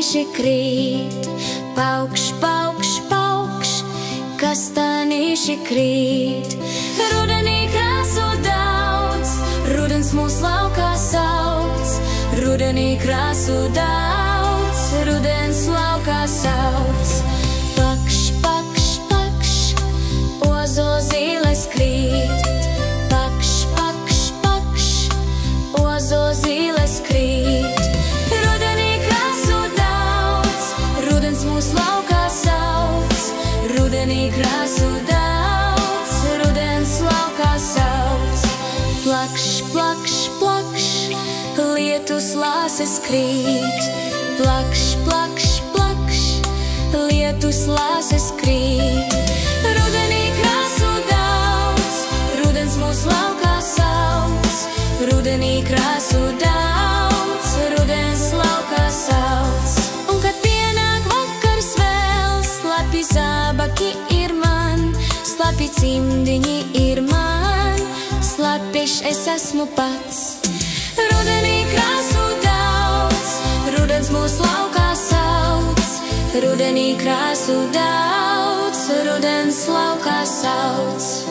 Kastanīši krīt, paukš, paukš, paukš, kastanīši krīt. Rudenī krāsu daudz, rudens mūs laukā sauc. Rudenī krāsu daudz, rudens laukā sauc. Pakš, pakš, pakš, ozo zīles krīt. Pakš, pakš, pakš, ozo zīles krīt. Rudenī krāsu daudz, rudens mūs laukā sauc. Rudenī krāsu daudz, rudens laukā sauc. Plakš, plakš, plakš, lietus lāses krīt. Plakš, plakš, plakš, lietus lāses krīt. Rudenī krāsu daudz, rudens mūs laukā sauc. Rudenī krāsu daudz, rudens laukā sauc. Un kad pienāk vakars vēl, slapi zābaki ir man, slapi cimdiņi ir man, slapiš es esmu pats. Rudenī krāsu daudz, rudens mūs laukā sauc. Rudenī krāsu daudz, rudens laukā sauc.